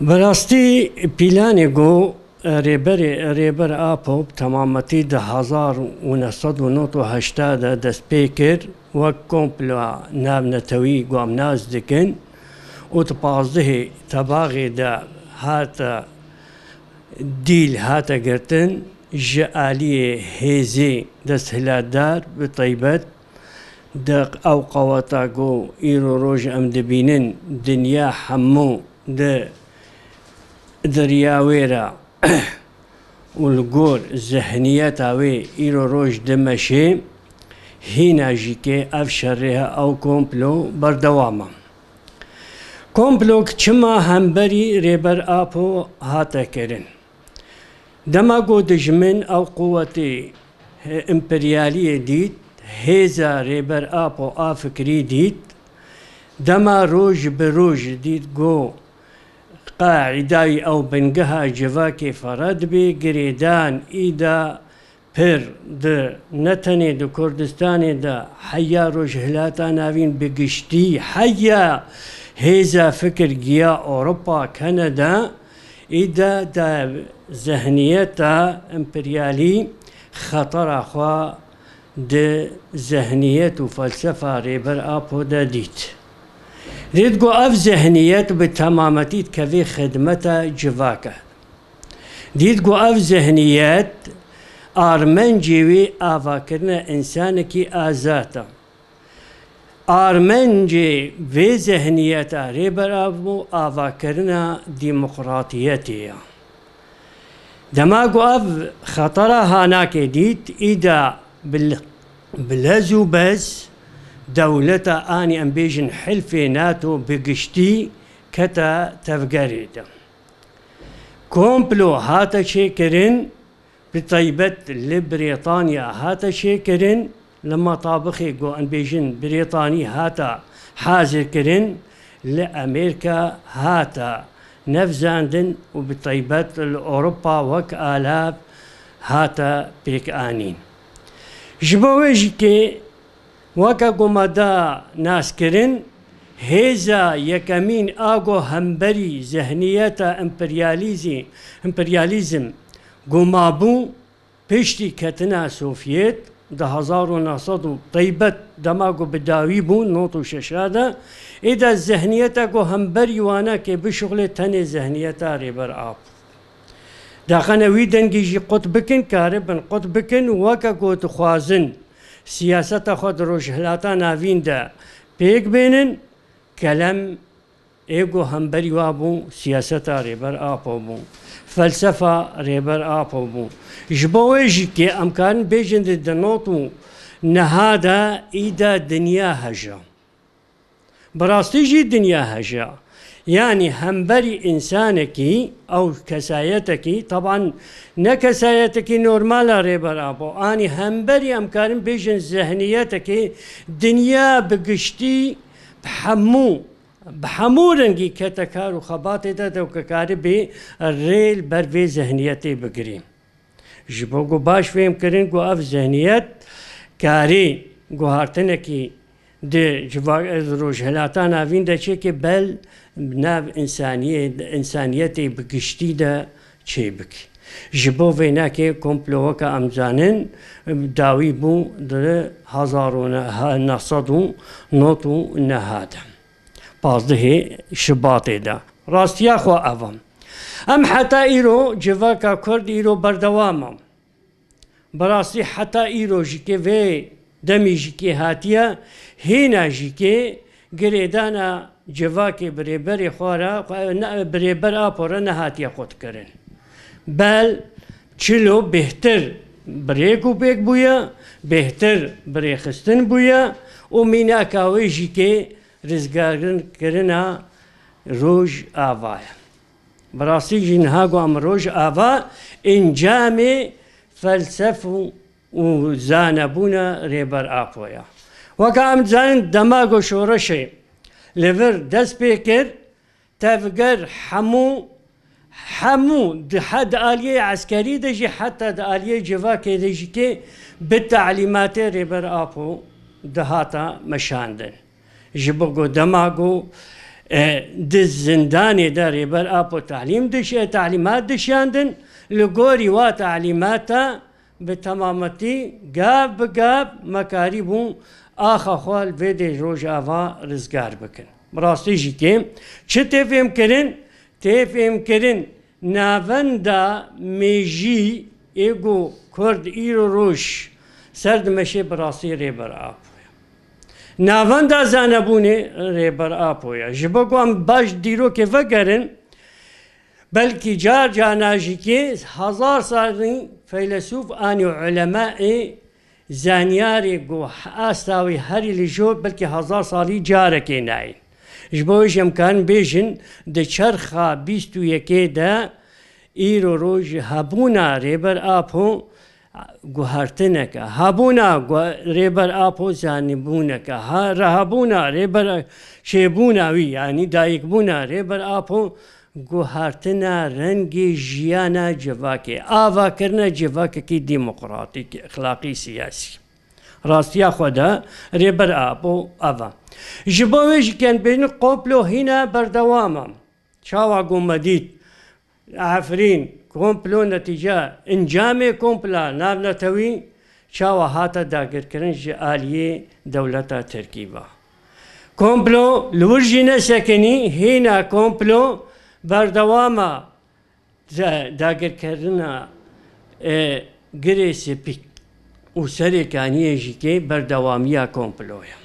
براستی پیلانی گو ریبر آپوب تمامتی 1980 دست پیکر وک کمپلا ناب نتوی گوام ناز دکن و تپازده تباغی دا هاتا دیل هاتا گرتن جعالی هیزی دست هلادار بطیبت دق او قواتا گو ایرو روش ام دبینن دنیا حمو دریاویرا والگور ذهنیت اوی ایرو روش دمشه هینا جیکه اف شرها او کمپلو بردواما کمپلو چما همبری ریبر آپو هاتا کرن دما گو دجمن او قوتی امپریالی دید هیزا ریبر آپو آفکری دید دما روج بروج دید گو قاعداي أو بنجها جواكي فرد بي قريدان إيدا بير د نتني د كردستاني دا حيا رجهلاتا ناوين بقشتي حيا هيزا فكر جيا أوروبا كندا إيدا دا ذهنيتا امبريالي خطر أخوا د ذهنيت وفلسفة ريبر آبو دا ديت دید گو اف ذهنیت به تمامتیت کوی خدمت جواکه دید گو اف ذهنیت آرمنجی آوا کرن انسان کی آزاده آرمنجی وی ذهنیت ریبر آوا کرن دیمقراطیتیه دما گو اف خطره هاناکه دید ایدا بلزو بز دولتا آني أمبيجن حلفي ناتو بقشتي كتا تفقريدا كومبلو هاتا شيكرين بطيبت لبريطانيا هاتا شيكرين لما طابخي قو أمبيجن بريطاني هاتا حازر كرين لأمريكا هاتا نفزاندن وبطيبت الأوروبا وك آلاف هاتا بيك آنين جبويجي كي وكا قمدا ناس كرن هيزا يكمين آغو همبري ذهنيتا امبرياليزم قمابو بيشتي كتنا سوفيت ده 1900 طيبت دماغو بداوي بون نوتو ششادا إذا الذهنيتا قو همبري وانا كي بشغل تاني ذهنيتا ريبر آب داخنا ويدن جيجي قطبكن كاربن قطبكن وكا قو تخوازن سیاست خود روشهلاتا ناوین دا پیک بینن کلم ایگو همبری وابو سیاست ریبر آپو بو فلسفه ریبر آپو بو جبویجی که امکان بیجند دنوتو نهادا ایدا دنیا هجا براستی جی دنیا هجا يعني همبري إنسانكي أو كسايتكي طبعا نكسايتكي نورمالا ريبر أبو أني همبري أمكارن بيجن ذهنيتكي دنيا بقشتي بحمو رنجي كتكار وخباطي دا وككاري بي الريل بروي ذهنيتي بقري جبوغو باش فهم كرين قو أف ذهنيت كاري قو هارتنكي دي روج هلاتانا فين دا چه بل بناف انسانيتي بقشتي دا چه بك جبو فينا كي كومبلو وكا امزانن داوي بو در 1900 نوتو نهادا بازده شباطي دا راستيا خو اوام ام حتى ايرو جواكا كرد ايرو بردواما براسي حتى ايرو جيكي في دمي جيكي هاتيا هنا جيكي قريدانا جواكي بريبري خورا بريبر آپورا نهاتيا خود کرن بل چلو بهتر بريكو بيك بويا بهتر بريخستن بويا ومينا كاوي جيكي رزقارن کرنا روج آوايا براسي جنهاغو ام روج آوا انجامي فلسفو وزانبونا ريبر آپويا وكام زان دماغو شورشي لفر دست بيكر تفقر حمو حد آلية عسكري دجي حتى آلية جواكي دجي كي بالتعليمات ريبر آبو دهاتا مشاندن جبوغو دماغو زندانێ دا ڕێبەر ئاپ و تعلیم تعلیمات دشاندن لە گۆری وا تعلیماتە بە تەمامەتی گاب بگاب مەکاری بوو ئاخەخوال vê dê rojava rizgar bikin. Rastî jî kêm çi tê fêmkirin? Tê fêmkirin navenda mêjî êgo Kurd îro roj ser dimeşê bi rastî rêber apoya. Navenda zanebûnê rêber apoya. Ji bo ku em baş dîrokê vegerin belkî car cana jî kê hezar salî feylesûf anî ulemayê زانیارێک بۆ ئاستاوی هەری لە ژۆ بەلکی هەزار ساڵی جارێکێ ناین. ji bo îş emkan bêjin di çerxa bîst û yekê de îro roj hebûna rêber apo guhartineke, hebûna rêber apo zanîbûneke, hebûna rêber şêbûna wî yanî dayîkbûna rêber apo guhartina rengê jiyana civakê, avakirina civakekî demokratîk, ixlaqî siyasî. Rastiya xwe de rêber apo ava. Ji bo wê jî kenbêjin komplo hîna berdewam e. Çawa ku me dît Efrîn komplo netîca encamê kompla navnetewî çawa hate dagirkirin ji aliyê dewleta Tirkî ve. Komplo li wir jî nesekinî hîna komplo berdewama dagirkirina girê spîk û serêkaniyê jî kê berdewamiya komploya.